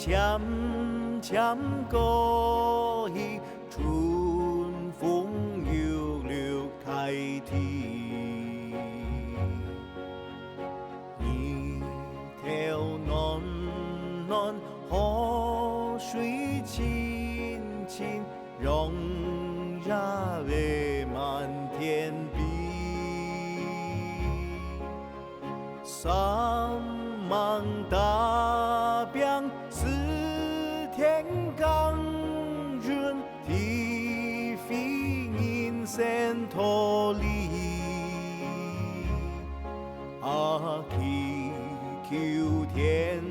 渐渐过去，春风又柳开啼。泥条暖暖，河水清清，容呀未满天碧。三芒大表四天刚润，地飞银线脱离。阿祈求天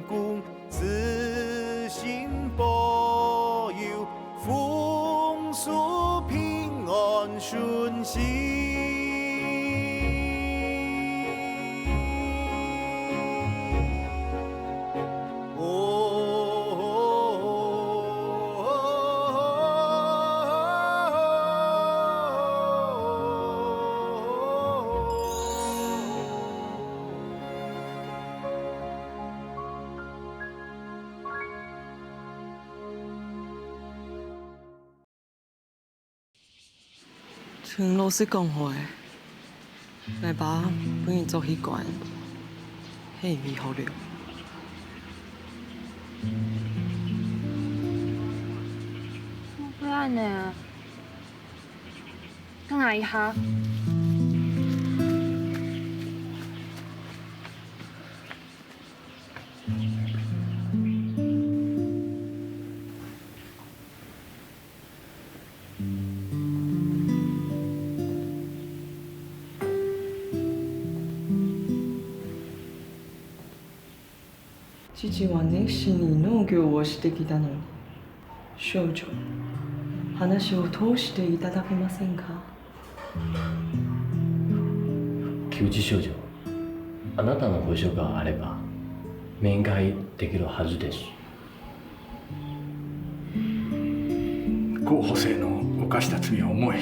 公慈心保佑，风俗平安顺心。像老师讲话，来爸本伊做迄关，迄味好料。不然呢？等下一下。父は熱心に農業をしてきたのに、少女、話を通していただけませんか？木内少女、あなたのご書があれば面会できるはずです。候補生の犯した罪は重い。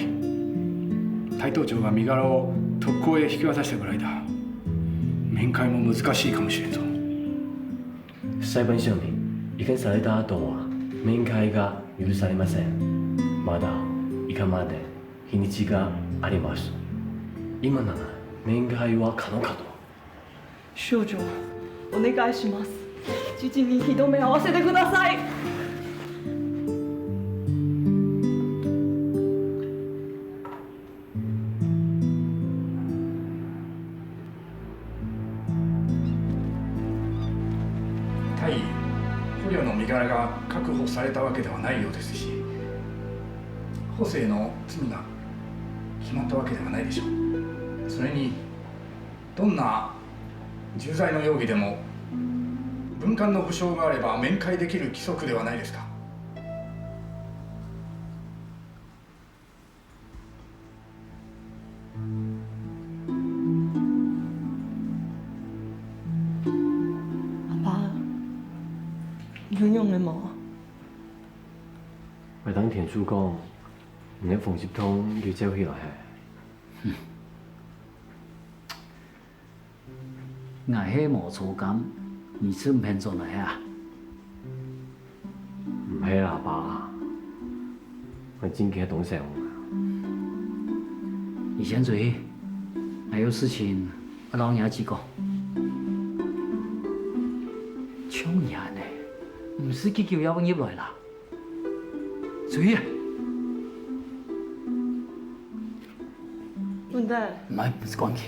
台東町が身柄を特攻へ引き渡したぐらいだ。面会も難しいかもしれんぞ。裁判所に違反された後は面会が許されません。まだ以下まで日にちがあります。今なら面会は可能かと。少女、お願いします。父に一目会わせてください。対捕虜の身柄が確保されたわけではないようですし、補正の罪が決まったわけではないでしょう。それにどんな重罪の容疑でも文官の保証があれば面会できる規則ではないですか。有用的吗？咪等田叔講，唔一逢接通要走起來係。我係無錯感，你是唔肯做嚟啊？唔係啦，爸，我真嘅懂成。你先追，還有事情我老娘幾個。搶人呢？唔是佢叫有入來啦，追啊！笨蛋！唔係，唔是關佢。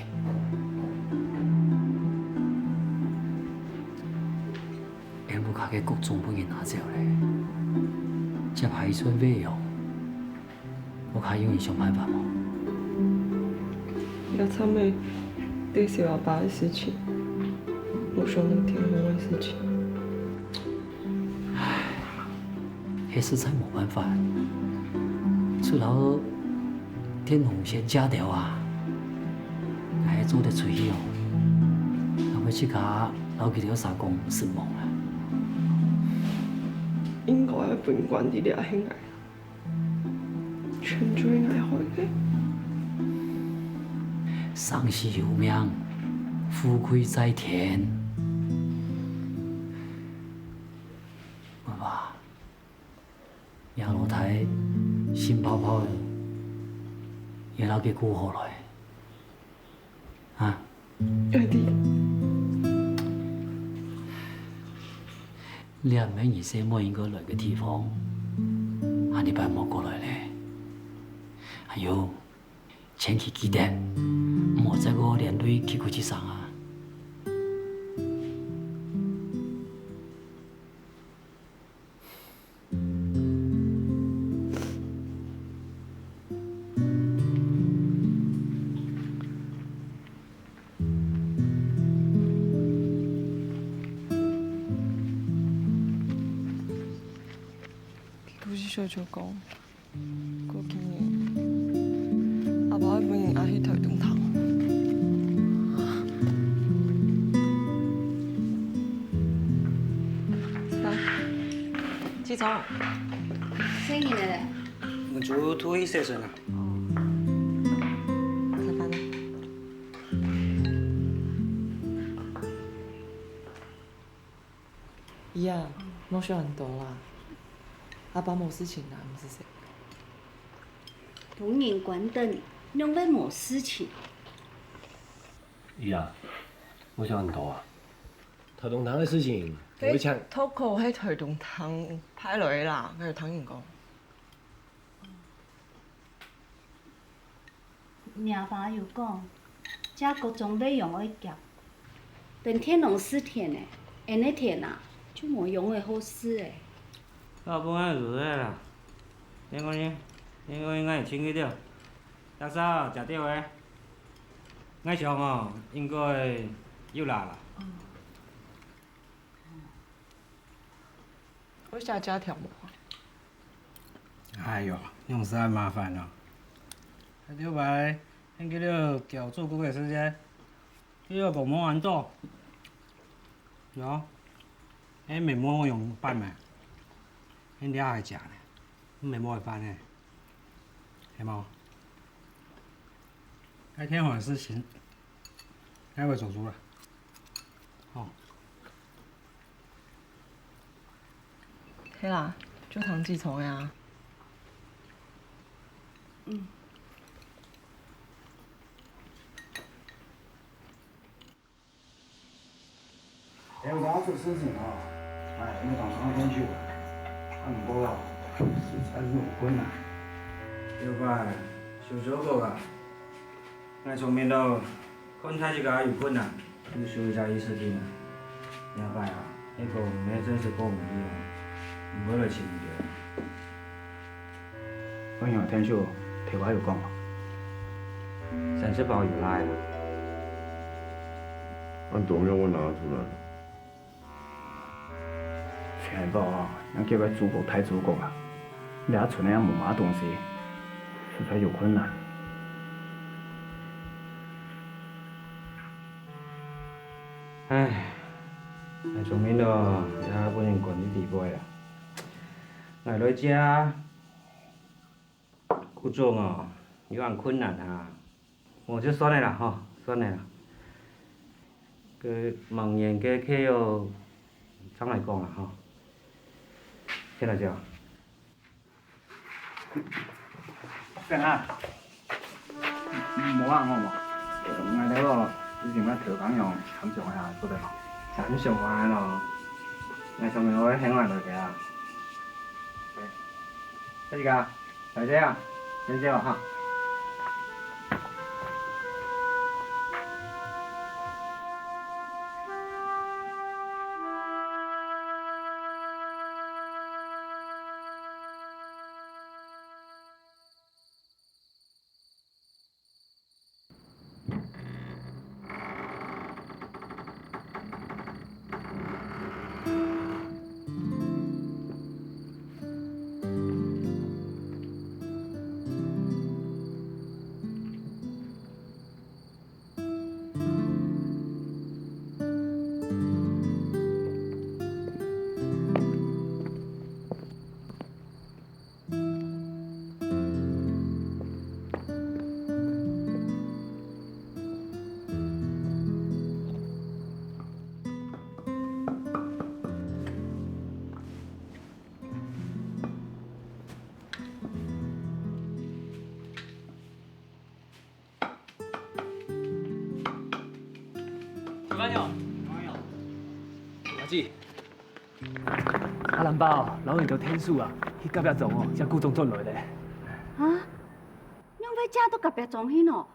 M卡嘅各種本件拿走咧，接海村費用，我看有人想辦法冇？要他們對小阿爸的事情，我說那個天空的事情。還實在冇辦法，除了天紅線假掉啊，還做得出去哦。我去家老佢條沙公失望啦。應該係本關啲啲兄弟，全最愛開嘅。生死有命，富貴在天。台新泡泡的，也老给顾好来。啊？二弟，你阿妹而且冇應該來嘅地方，下禮拜冇過來咧。還有，前期記得，莫再個連累去過去上啊。好似小舅講，過幾年阿爸本人阿去台東堂。志聰，生意嚟咧？我做土一些啊。食飯啦。姨啊，冇想很多啦。阿爸冇事情啦，唔是食。同年關燈，兩位冇事情。姨啊，我想很多啊。台東堂嘅事情，我搶。Toko 喺台東堂派來啦，佢係唐人講。娘爸又講，這各種費用愛夾，等天龍4天呢，下那天啊，就冇用嘅好事誒。老婆俺入來啦，點講呢？應該清佢掉。大嫂食掉誒，我想哦，應該要辣啦。我下加條冇啊。哎呦，用啥麻煩咯？條牌，應叫你叫做嗰個時間，叫你部門安多。喏，誒面膜我用拌咩？你倆係食呢？面膜係拌呢？係冇？該天晚事情，該會做足啦。哦。係啦，做唐志聰呀。嗯。有啥子事情啊？哎，你当上天去，很多啊，实在是有困难。要快，小小個噶，我從面到看睇自己有困難，要修一下意識點。要快啊，呢個咩真是過唔去啊，唔好來前面。我向天秀聽話有講嘛，三十包有來啊。按重要我拿出來。全部啊，要叫佢足夠太足夠啊，倆存的也冇乜東西，實在有困難。唉，我從面到也本人管啲地步啦，我來家故種哦，有點困難啊，我就算啦吼，算啦。佢盲人嘅佢又怎來講啦吼？聽到chưa？เป็น啊，冇啊我冇，我呢個以前嘅條講用咁上下做得好。咁上下咯，我上面我喺外頭嘅。這個，小姐啊，先接吧哈。官哟，阿姊，阿兰包老人就天数啊，去隔壁庄哦，才古装转来咧。啊？两位家都隔壁庄去喏？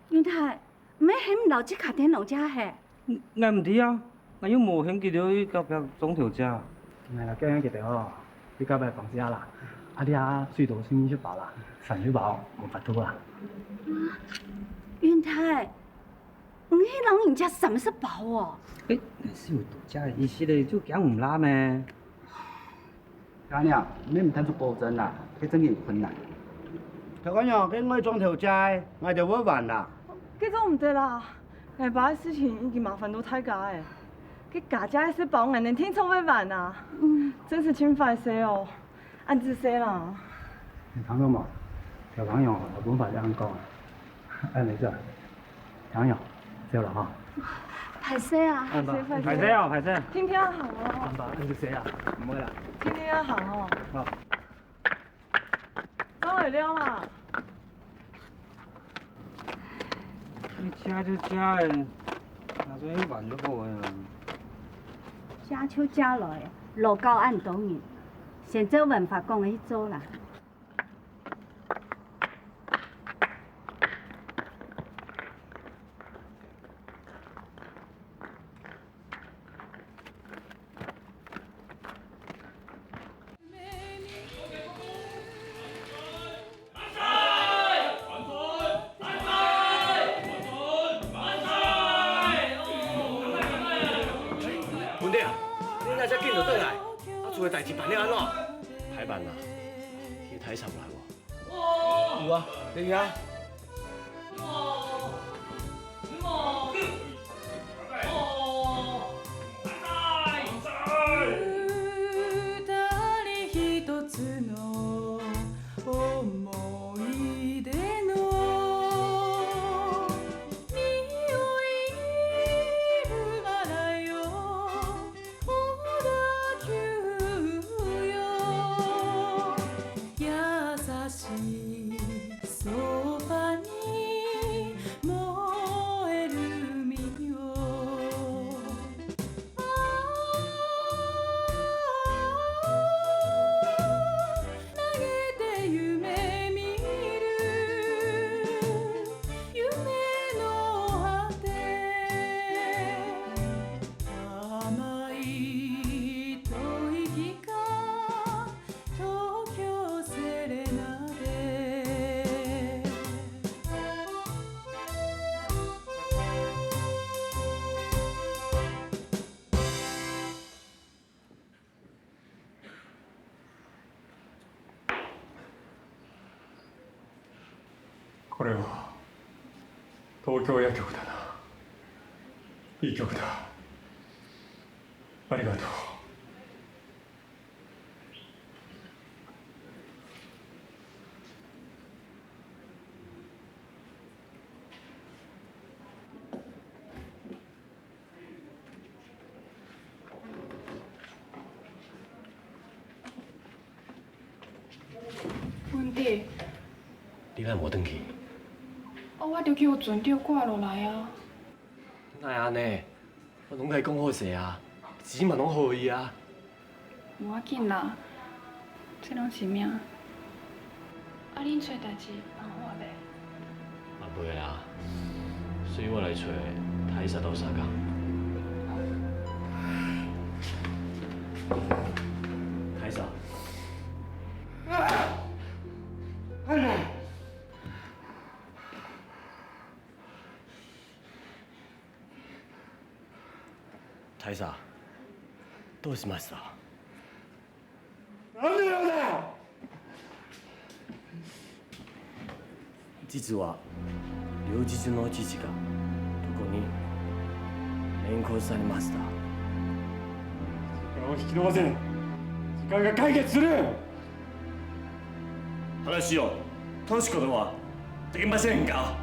云台，唔免嫌老只卡天龙家嘿。我唔知啊，我又冇想见到去隔壁总条家。唔係啦，驚記得哦，去隔壁房子啦，阿啲啊水道先出飽啦，神水飽冇法度啦。云台，你迄老人家什么是宝哦？誒，水道家意思咧就講唔拉咩？家娘，你唔睇出保證啦，佢真係有困難。台灣娘，佢我裝條街，我就會還啦。这种唔得啦，俺爸的事情已經麻煩到太家誒，佢家家是保俺能聽從未完啊，真是真快些哦，俺知些啦。你睇到冇？條朋友有本法這樣講，誒你這，朋友，知啦哈。歹勢啊！排隊啊，排隊。天天行哦，阿爸，你食啊？唔會啦。天天行哦。好。當然了啦。你家就家誒，那所以還咗個啊。家就家來，路高按當然，先做文化講的去做啦。本地啊，你哪只見到倒來？啊，做嘅代志辦了安怎？歹辦啦，去睇尋來喎。有啊，你啊。これは東京夜曲だな。いい曲だ。ありがとう。文弟，你哪无转去？我就去有船钓挂落来啊。哪会安尼？我拢甲伊讲好势啊，钱嘛拢互伊啊。无要紧啦，这拢是命。啊，恁找代志办好未？嘛袂啦，所以我来找睇实到啥工。睇啥？大佐、どうしました？なんでなんだよ！実は両日の父がどこに連行されました。時間を引き延ばせん。時間が解決する。話を通すことはできませんか？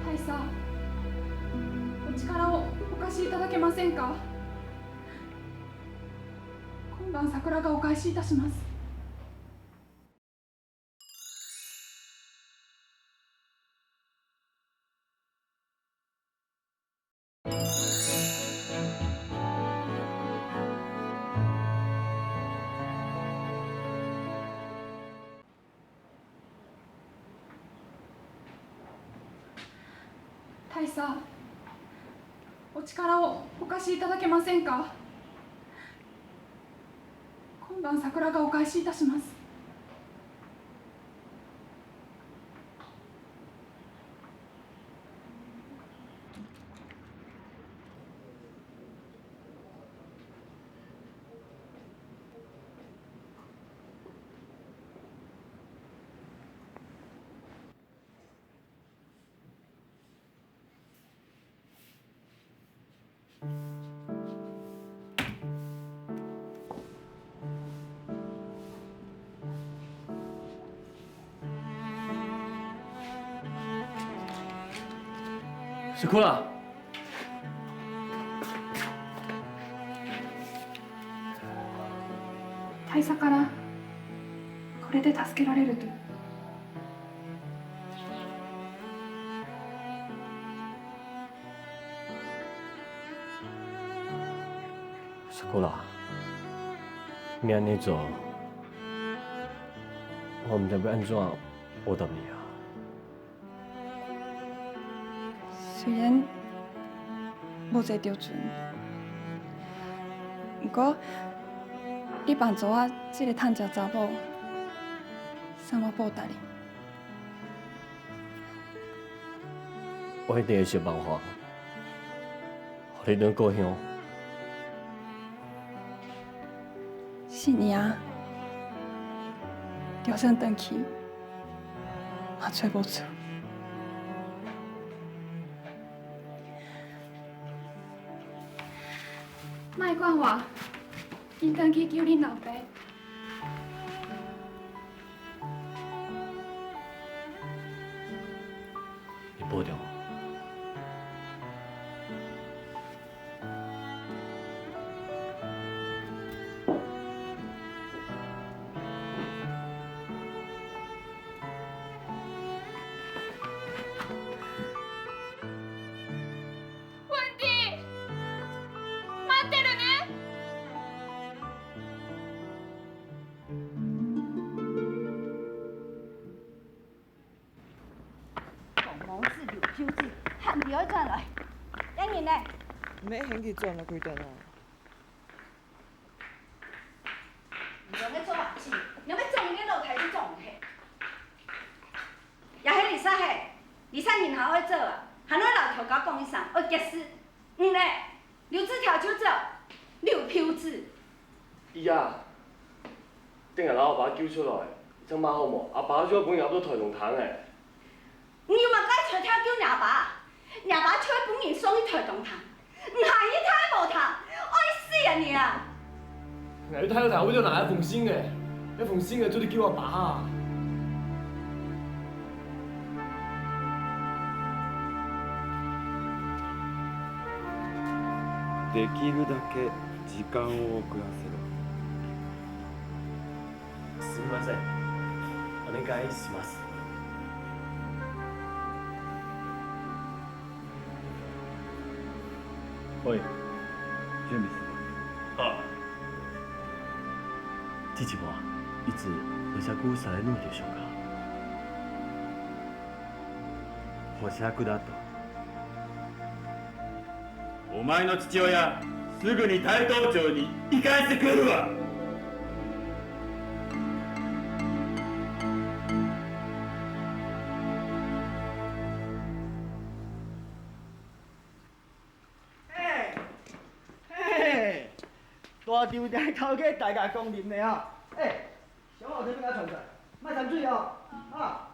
大佐、お力をお貸しいただけませんか？晩桜がお返しいたします。大佐、お力をお貸しいただけませんか。今晩桜がお返しいたします。是哭了。大佐からこれで助けられると。是哭了。你安尼做，我唔知要安怎报答你啊。 虽然无侪标准，不过你帮助我这个趁食查某，啥我报答你。我一定会想办法，互你转故乡。4年啊，就算回去，嘛找无厝。 莫管我，应当去救恁老爸。你保重。要转来，杨人呢？没兴趣转了几顿啊？你要做啥子？你要种你楼台去种去。也迄二三嘿，二三年后要做啊，喊我老头甲讲一声，要结束。呢，留纸条就走，留票子。伊啊，顶下老阿爸救出来，怎马好无？阿爸做本也都抬动糖诶。你嘛该找跳救阿爸。 伢爸找本人送去台东堂，唔下伊太无堂，爱死啊你啊！你睇到头，我就拿一封信嘅，一封信嘅，做你叫阿爸啊！できるだけ時間を遅らせろ。すみません、お願いします。 おい、準備する。あ。父はいつ保釈されるのでしょうか。保釈だと。お前の父親、すぐに台東町に移管してくるわ。大场店头家大家讲啉的哦，小后天要甲传出来，莫沾水哦，啊！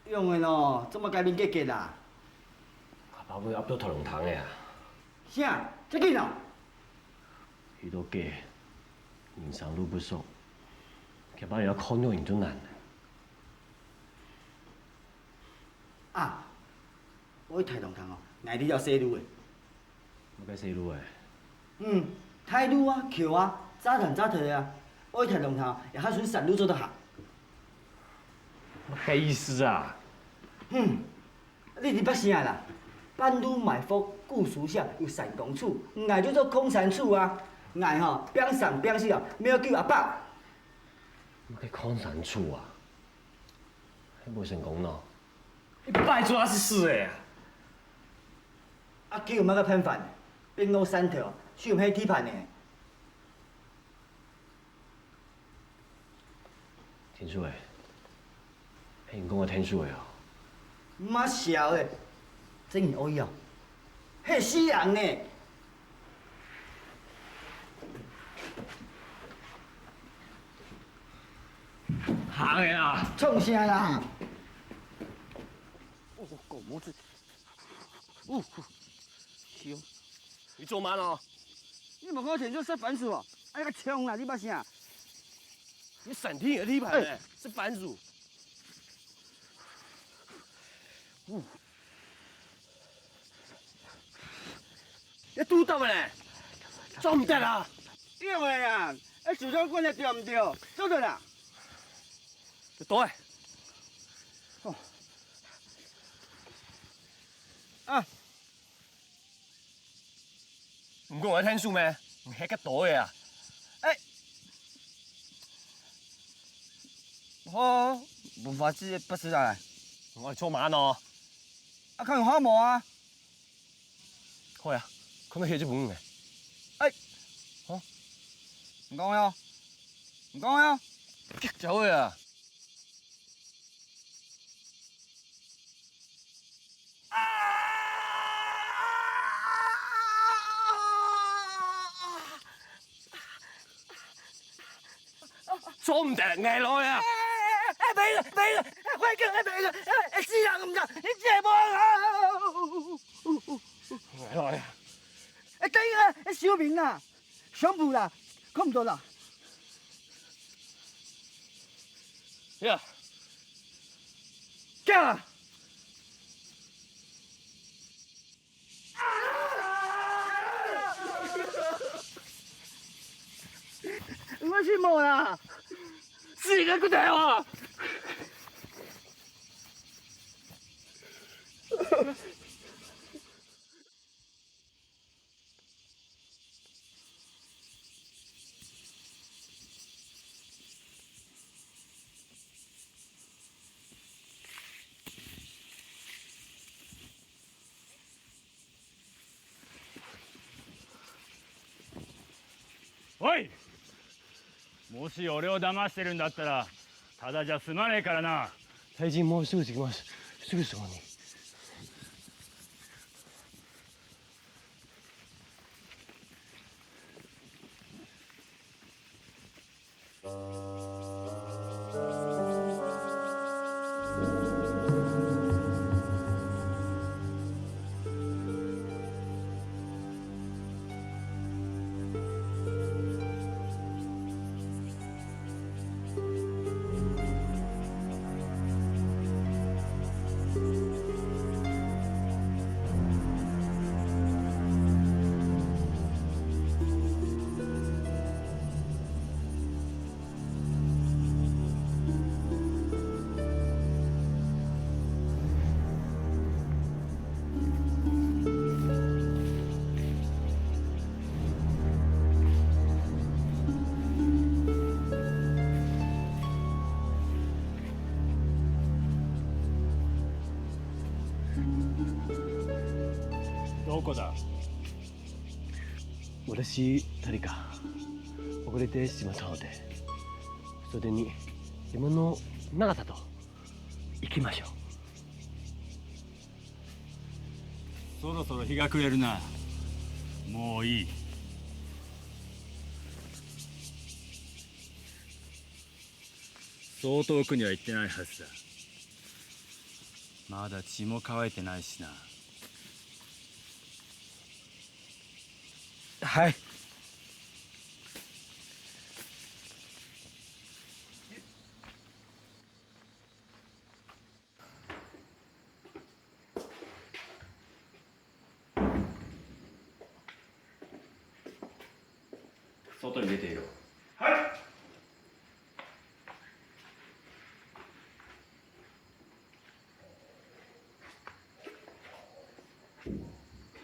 用的喏，怎么改变结结啦？阿爸尾压到头龙堂的啊！啥？这紧哦？许多家人生路不熟，恐怕要靠肉用就难了。啊！我去台东堂哦，内里要洗路的。要该洗路诶。太路啊，桥啊，早谈早退啊，我一睇龙头也还算山路做得好。该意思啊。你伫北啥啦？半路埋伏，顾属下又善公处，爱叫做空山处啊！爱吼，边上边死哦，没有救阿爸。要去空山处啊？迄无成功咯。你拜抓是死诶！啊，叫唔个偏反，变路三条，需要迄铁盘呢。天数诶，迄因讲个天数诶哦。妈笑诶，真是恶意哦！迄死人呢？行诶啊！创啥啦？狗母子，行，你做慢哦。你无看田就说番薯哦，哎个冲啦！你捌啥？你闪天的地盘呢？是番薯。你拄到没？做唔得啦！对个呀，哎，树上管的对唔对？做对啦。对。哦。啊。唔讲我天数咩？唔吃个多的啊！哎。我无法子不知道啦。我做慢哦。啊，看有好无啊？好呀，看到血就不用诶。哎。好。唔讲哟，唔讲哟。走的啊！做唔得，挨落去啊！没了，快点，没了，死人唔得，你这无啊！挨落去。等啊，小明啊，上步啦，看唔到啦。呀，干啊！我去摸啦！是个骨头啊！おい、もし俺を騙してるんだったらただじゃ済まねえからな。最近もうすぐ着きます。すぐそこに。どこだ？私誰か遅れてしまったので、それに山の長さと行きましょう。そろそろ日が暮れるな。もういい。そう遠くには行ってないはずだ。まだ血も乾いてないしな。はい。外に出ていろ。はい。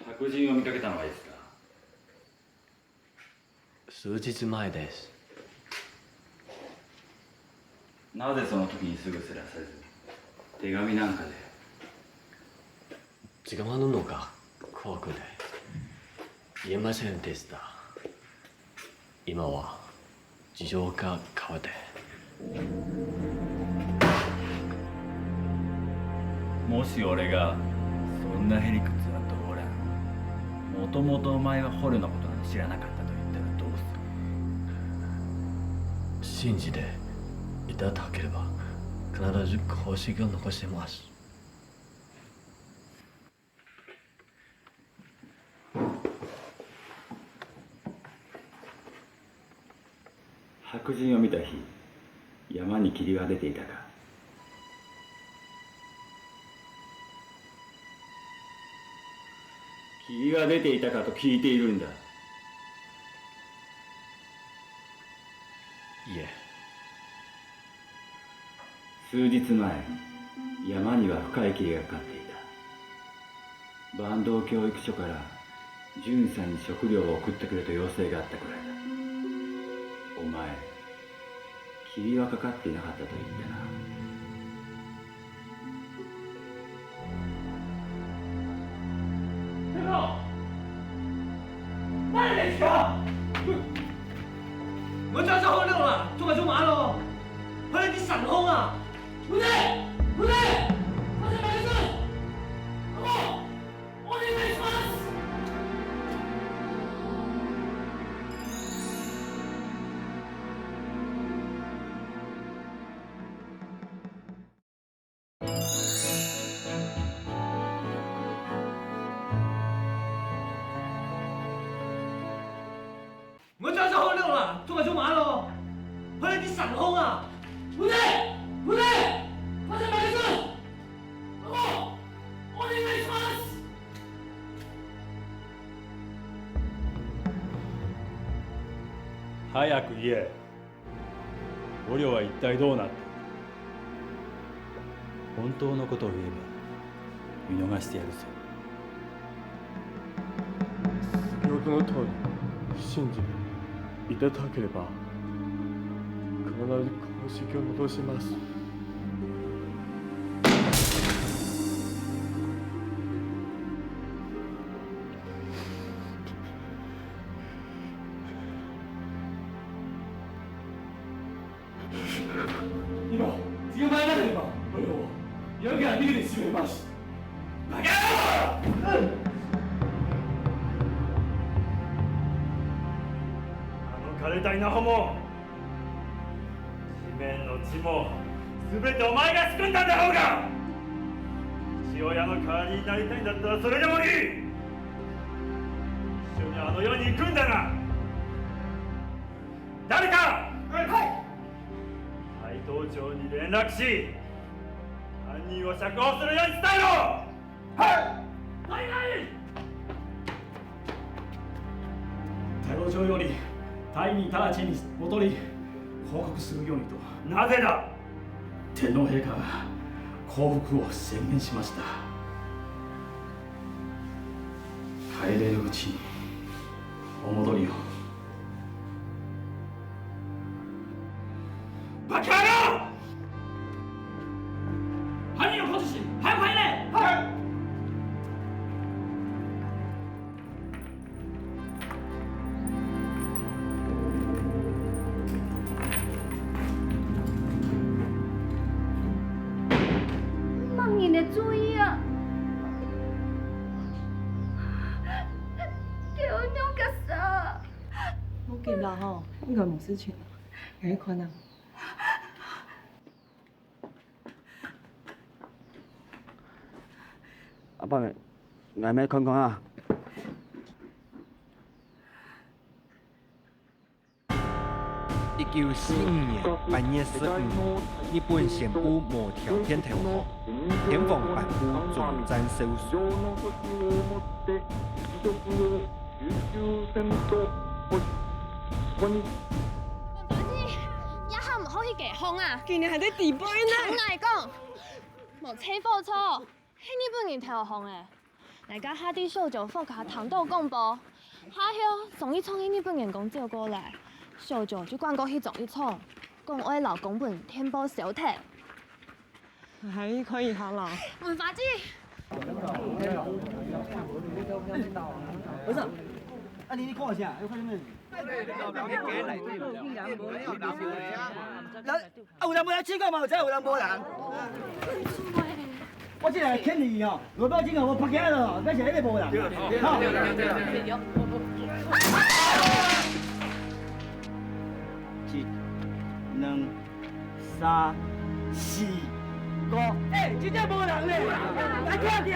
白人を見かけたのはいつか？数日前です。なぜその時にすぐすらせず、手紙なんかで。時間がのが怖くて言えませんでした。今は事情が変わって。もし俺がそんなへりくつだとおらん。もともとお前は捕虜のことなんて知らなかったと言ったらどうする？信じていただければ必ず公式を残します。白人を見た日、山に霧が出ていたか？霧が出ていたかと聞いているんだ。いえ。数日前、山には深い霧がかかっていた。坂東教育所から巡査に食料を送ってくれと要請があったくらいだ。お前、霧はかかっていなかったと言ってな。慢点车！我交车好溜了，做个就麻了，快点闪风啊！不对，不对，发生咩事？我哋没错。我交车好溜了，做个就麻了，快点闪风啊！不对，不对，发生咩事？我哋没错。早く言え。捕虜は一体どうなった？本当のことを言えば見逃してやるぞ。先ほどの通り信じていただければ必ず公式を戻します。今、捕まえなければ、捕虜を夜から逃げてしまいます。バカ野郎！枯れた稲穂も地面の地も全てお前が作ったんだろうが。父親の代わりになりたいんだったらそれでもいい。一緒にあの世に行くんだな。誰か、斎藤町に連絡し犯人を釈放するように伝えろ。太郎町より隊員直ちに戻り報告するようにと。なぜだ？天皇陛下が降伏を宣言しました。帰れるうちにお戻りを。バカ野郎！犯人を固辞し、早く帰れ！はい！望你的注意啊！给我弄个啥？冇急啦嗬，應該冇事情啦，你看啊。阿伯，我咩看看啊？1945年8月15日，日本宣布无条件投降，天皇颁布终战手术。一刻唔可以嘅風啊！今年還在底杯呢。同我講，無車貨錯，係你本人調紅誒。大家下啲小酒放下糖豆公布，下後總一創你本人講照過來，小酒就關過去總一創，講我老公本天波小鐵。還可以好啦。文法子。不是，啊你看下，要看什麼？有人冇試過嘛？真係有人冇人。我這係肯定哦，老百姓哦，我拍起來咯，而且一個無人。一、兩、三、四、五，哎，真正無人咧！來跳跳，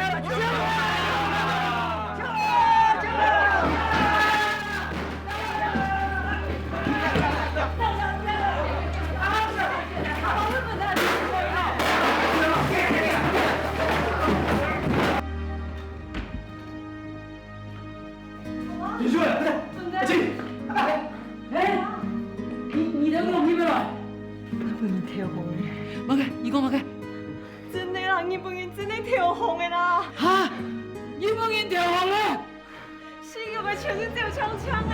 你说，阿静，哎，你能弄明白了？不能跳紅嘅。乜嘅？你講乜嘅？真的啦，日本人真的跳紅嘅啦。嚇！日本人跳紅咧？是有個全是跳槍槍誒。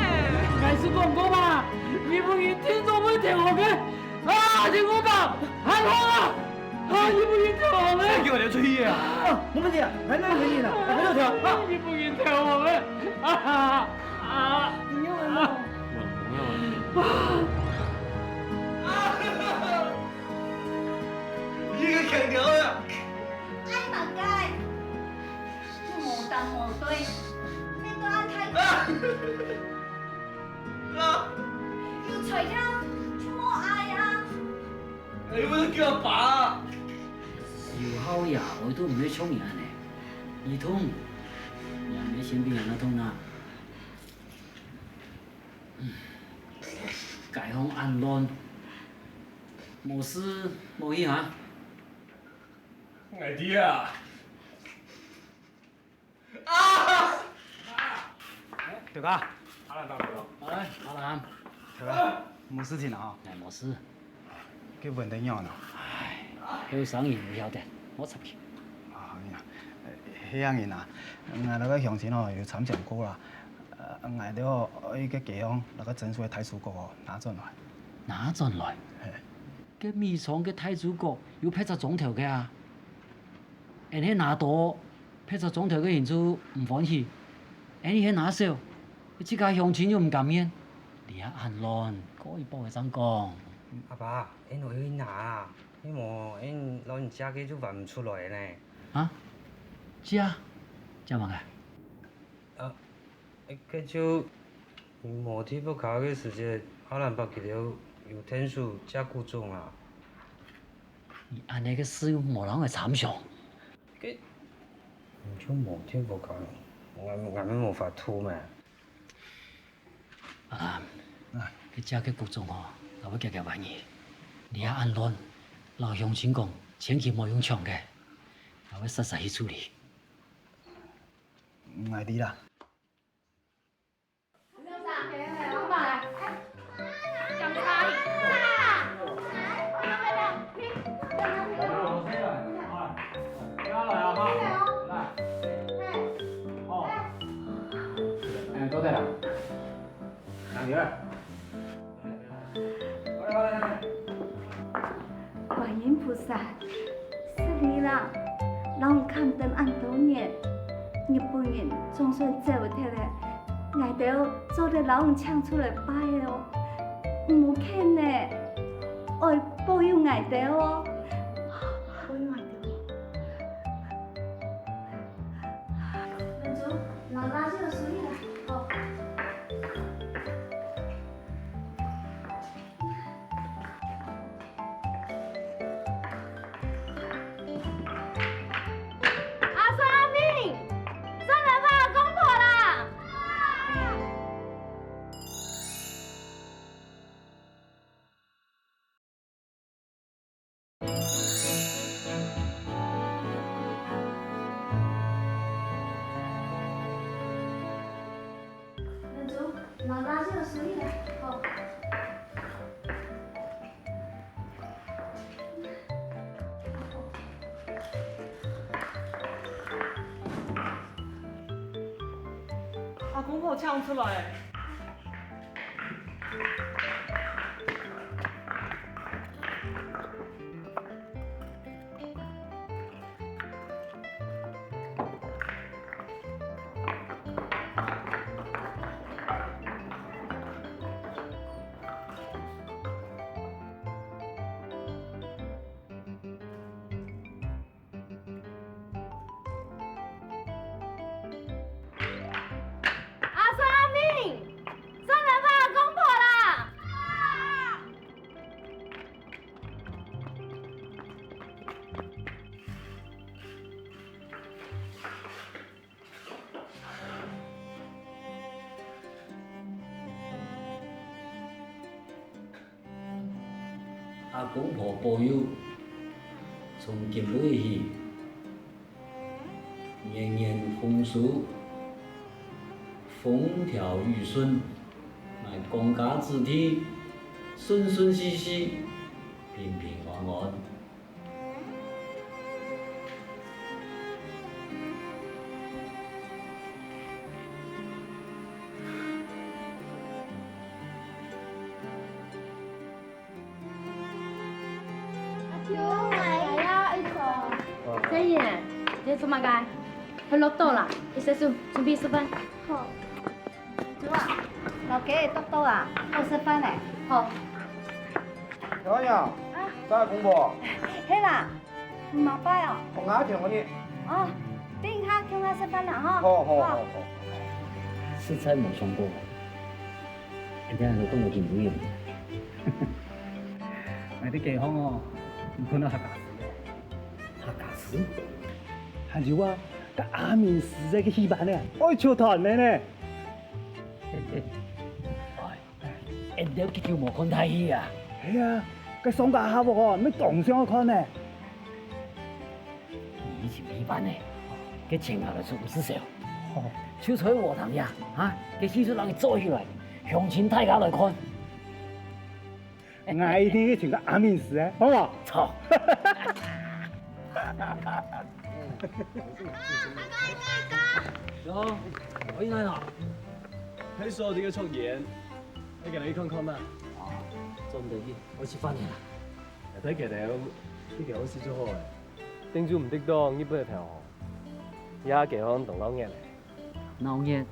係是講過嘛？日本人天都會跳紅嘅。啊！你講吧，喊紅啊！啊！日本人跳紅嘅。叫我哋出去啊！冇問題啊，來來來啦，來喺度跳。日本人跳紅嘅。你又來了。你個強調啊！哎嘛該，無當無對，你都安睇要隨他，就冇愛啊！你唔好叫我爸。有好呀，我都唔會衝人呢。一通，人哋先俾人一通啦。解放安亂，冇事冇嘢嚇。矮弟啊！表哥，阿蘭到嚟咯。哎，阿蘭，表哥，冇事情啊？哎，冇事。佢問題樣啦。唉，有生意唔曉得，我出去。啊，迄樣人啊，我那個鄉親哦，有參詳過啦。我了一個地方，那個珍珠嘅太祖國哦，拿轉來。拿轉來？係。嘅米廠嘅太祖國要拍隻總頭嘅啊！人哋拿多拍隻總頭嘅人就唔歡喜，人哋拿少，自家鄉親又唔甘願，你啊安亂，可以幫佢怎講？阿爸，因為佢拿啦，因為因老人家嘅就揾唔出來呢。啊？家？家乜嘅？佢就冇睇不卡嘅時節，可能把佢條有天數加固中啦。安尼個事冇人會參詳。佢唔就冇睇不卡，我們冇法吐咩？啊，佢家嘅局中哦，我會夾夾玩意，你啊安亂，老鄉親講，千祈莫用搶嘅，我會實實去處理。唔係啲啦。多謝啦。兩月。觀音菩薩，是你啦，讓我看燈按多年，日本人總算走脫了，愛到做得老人唱出來拜哦，唔好聽呢，愛保佑愛到哦。保佑愛到。文竹，老垃圾處理啦。好。公婆抢出来。阿公婆保佑，从今日起，年年丰收，风调雨顺，乃公家之体，顺顺利利，平平安安。生意呢？你做乜嘅？去落刀啦！你洗漱，準備食飯。好。主啊，落幾日督刀啊？我食飯咧。好。小娘，啥公婆？係啦，唔麻煩哦。同我聽我呢。哦，等下叫我食飯啦，哈。好。食材冇上過，人家都講我見唔到嘢。我啲健康哦，唔可能客家事嘅。客家事？還有啊，個阿面時仔嘅戲班呢，愛唱團嘅呢。人哋結條無看睇戲啊！係啊，個上架下喎，咩動上去看呢？以前戲班呢，佢請下來做唔少少。就在學堂呀，佢戲出人哋做起來，鄉親大家來看。我一定要請個阿面時啊，好嘛？錯。喏，我應該啦。睇數字嘅出現，你近嚟看看嘛？做唔到啲，我食飯啦。睇其實呢件好事做好嘅，叮住唔得當，呢本係平行。而家健康同老熱嚟。鬧熱，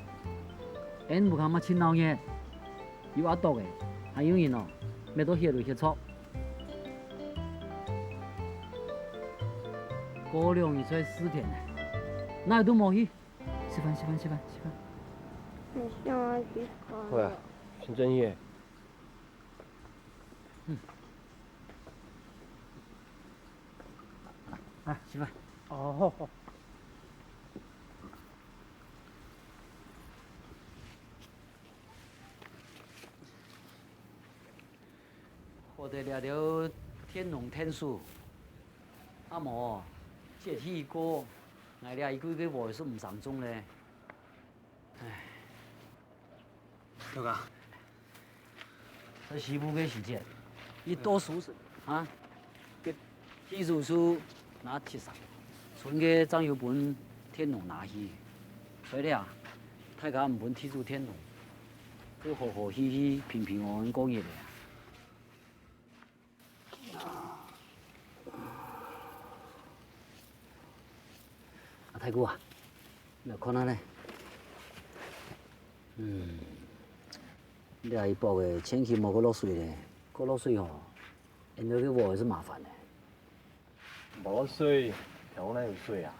人唔敢乜錢鬧熱，要阿多嘅，還有人哦，咩都協嚟協錯。過兩日再4天呢，哪都冇去，吃飯。你想我幾好？喂，算真嘢。吃飯。哦。我哋聊聊天龍天書，阿毛，這天歌，我哋一句句話都唔上鐘咧。唉，大哥，這西部嘅時節，你多數是啊，個天書書拿鐵上，存嘅張有本天龍拿去，所以啊，大家唔本天書天龍，都和和氣氣、平平安安過日嚟。太姑啊，你看下咧，你阿姨包嘅前期冇過落水咧，過落水哦，人哋嘅活是麻煩嘅。冇水，有哪有水啊？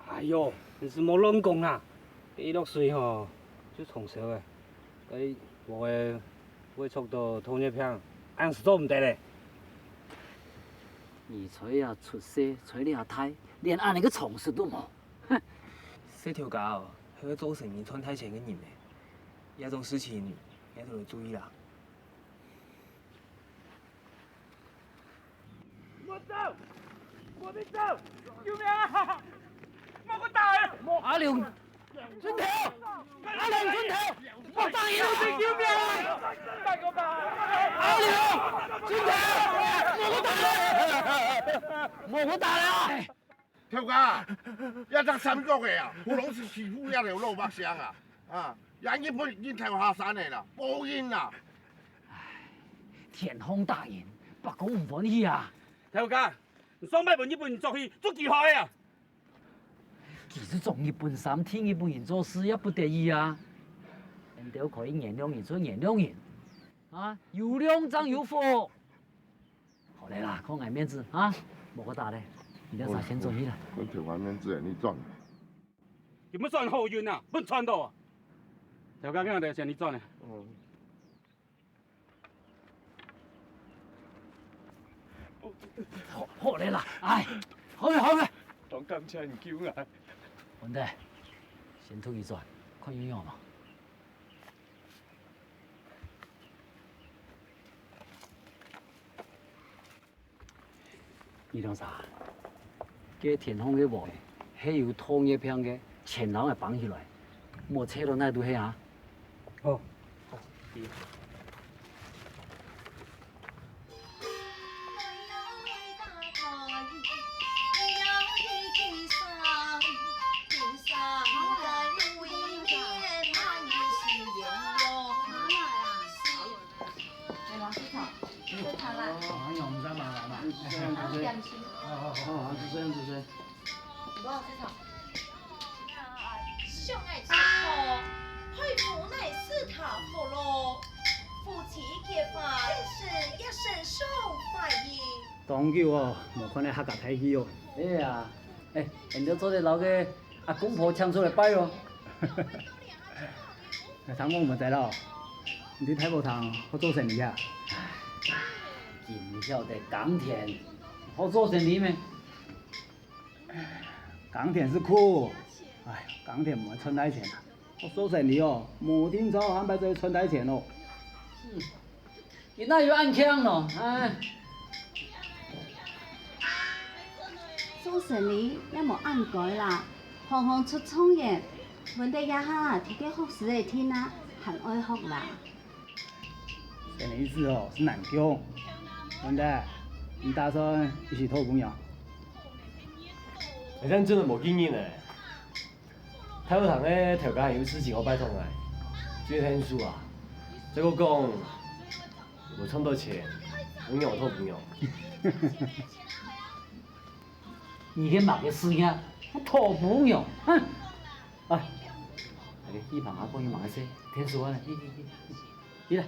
哎呦，你是冇亂講啦！一落水吼就沖燒嘅，佢我嘅會速到同一片，硬是做唔得咧。你吹啊出色，吹你阿太，連按你個常識都冇。哼！這條狗係個做生意賺大錢嘅人嚟，有種事情你都要注意啦。我走，我哋走，救命啊！莫個大，阿廖，轉頭，阿廖轉頭，莫打嘢，救命啊！大個吧，阿廖，轉頭，莫個打啦，莫個打啦！跳家，一只三角的啊，我拢是欺负遐条老百姓啊！啊，人日本已跳下山的啦，报应啦！天荒大人，北港唔欢喜啊！跳家，双摆问日本人做戏，足厉害啊！其实从日本衫听日本人做事也不得已啊，人都可以原谅人就原谅人，啊，有两张有福。好嘞啦，看爱面子啊，莫个打嘞，你俩啥先做戏啦？我跳完面子，你赚。有没有赚好运啊？不赚到啊！跳家今日就向你赚的。好嘞啦，哎，好嘞好嘞。我感谢你救我。文弟，先出去转，看营养嘛。你讲啥？这天空的雾，还有通一片的，前人会绑起来，莫扯到那都黑啊。好。好，主持人。多少市场？相爱之后，佩服乃斯塔佛罗，夫妻结婚，真是一生受欢迎。当叫哦，无看咧客家睇戏哦。哎呀，哎，人家做得老个阿公婆抢出来摆哦。唐我唔知咯，你睇无唐好做生意啊？今晓得耕田好做生意咩？耕田是苦，哎，耕田唔系存大钱啊！我做生意哦，冇听早安排做存大钱哦。你那有暗枪咯，哎。做生意也冇按改啦，行行出状元，问题也哈，提个学识的天啊，很爱学啦。生意事哦是难讲，文弟，你打算一起偷朋友？咱真係無經驗咧，睇到堂咧條街有事情我拜託來，最天數啊，這個講我賺到錢，我讓我偷朋友。你去買個事呀，偷朋友，哼！哎，那個一旁阿公又買些天數啊，你來。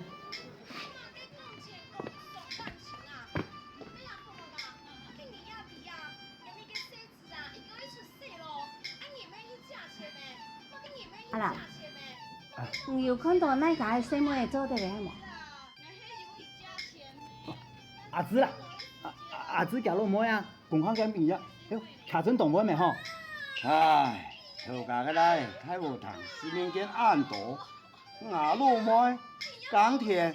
啊啦，有看到那家細妹做得嚟冇？阿姊啦，阿姊行路妹啊，共看緊邊呀？卡準動妹咪吼？唉，頭家個來睇無堂，4年間暗度，牙路妹耕田，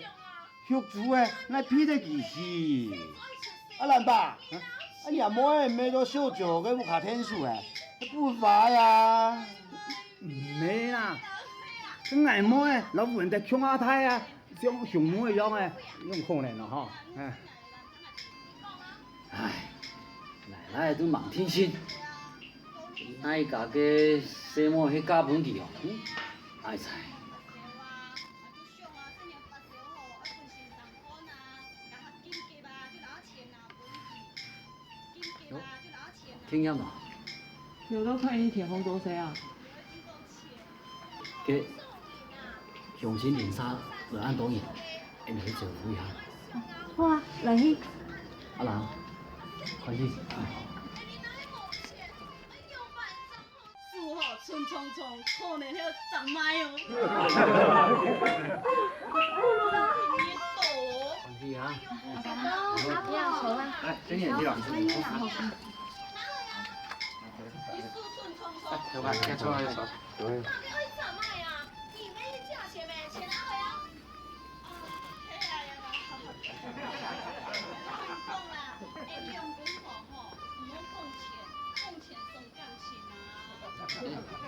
學煮誒，我批得幾時？阿蘭爸，阿爺妹咩都小酒嘅無卡天數誒，不罰呀？唔係啦，個矮妹老問題窮下太啊，像熊妹一樣誒，用可能咯吼，唉，奶奶都忙天心，那家嘅細妹去加本地哦，唉哉。聽音啊！有都看你天空做誰啊？嘅用錢連沙來按當然，你去照顧一下。好啊，來去。阿蘭，快啲。樹好春葱葱，可能要長麥哦。放屁啊！不要愁啦。哎，睁眼睛了。有吧？先抽一手。对。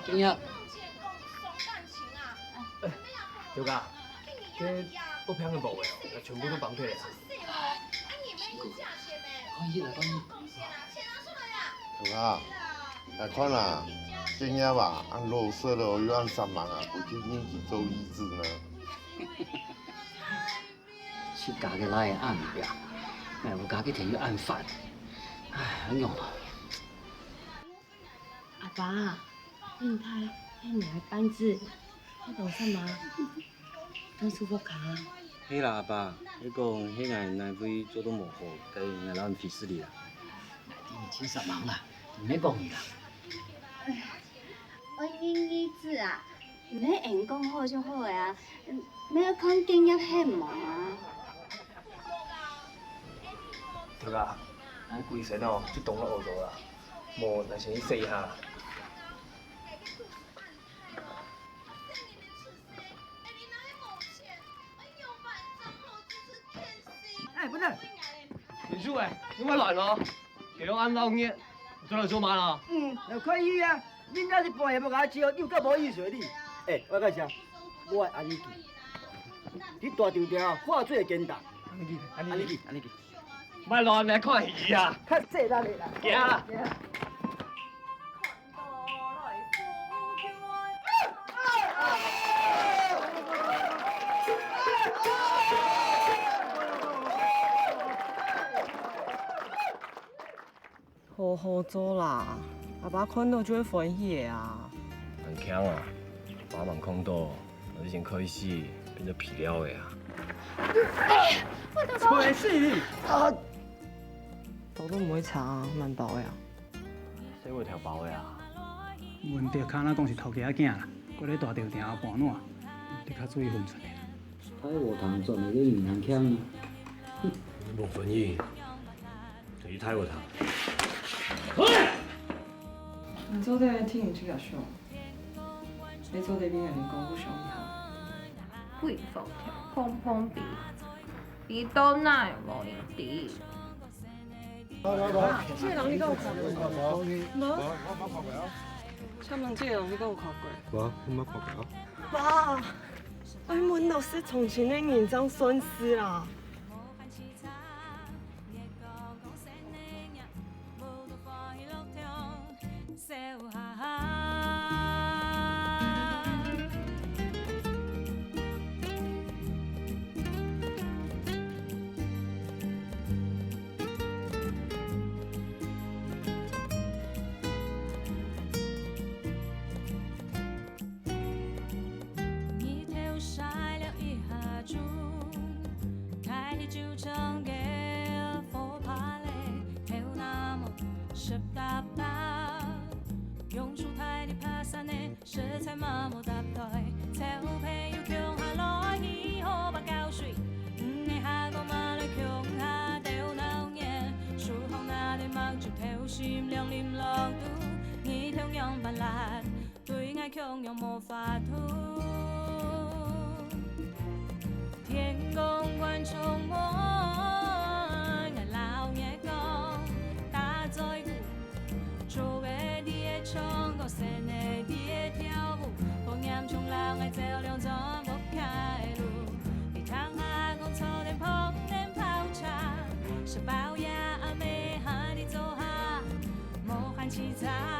今日。條家，佢屋企嘅冇嘅，全部都綁起嚟啦。可以啦，可以。條家，还看啦，今夜吧，按肉色了又按3万啊，不去年纪做医治呢？是家己来的暗病，哪有家己摕去暗饭？哎，安样咯。阿爸，你睇，迄两个班子，你讲啥嘛？当舒服卡。嘿啦，阿爸，你讲迄个奶尾做都无好，该来咱皮斯里啦。你请啥忙啦？唔免讲伊啦。我英子啊，唔免硬讲好就好个啊，要看经验很忙啊。对啊，咱规身哦就动了学做啦，无来先去洗下。哎，不是，林叔哎，你莫乱哦，给我按老热，做来做嘛啦？又可以啊，恁家一半也无甲我招，你有够无意思的你。哎，我介绍，我的安尼记，你大场条化水简单。安尼记。莫乱来看戏啊！较细力的啦。行啦。好好做啦，阿爸看到就会欢喜的啊。很强啊，爸忙看到，我以前可以死，变做皮料的啊。吹死你！啊！豆都唔会查，蛮薄的啊。谁会调包的啊？问题看咱讲是头家仔囝啦，搁咧大场店后半烂，你较注意分寸的。太学堂赚的个银行腔啊！无分意，就是太学堂。你做在听你这个凶，你做在边人讲不凶以后。贵妇条碰碰鼻，鼻都奈无用滴。这个人你敢有看过？无。请问这个人你敢有看过？我冇看过。爸，我们都是从前的人这样损失啦。心亮念落肚，你同样笨辣，对爱强又无法度。天公观众我，爱老眼光，打在鼓，做的你的唱，歌声的你的跳舞，风烟冲浪爱照亮全部开路。你唱下讲草田碰田泡茶，是包呀阿妹和你做哈。莫喊其他。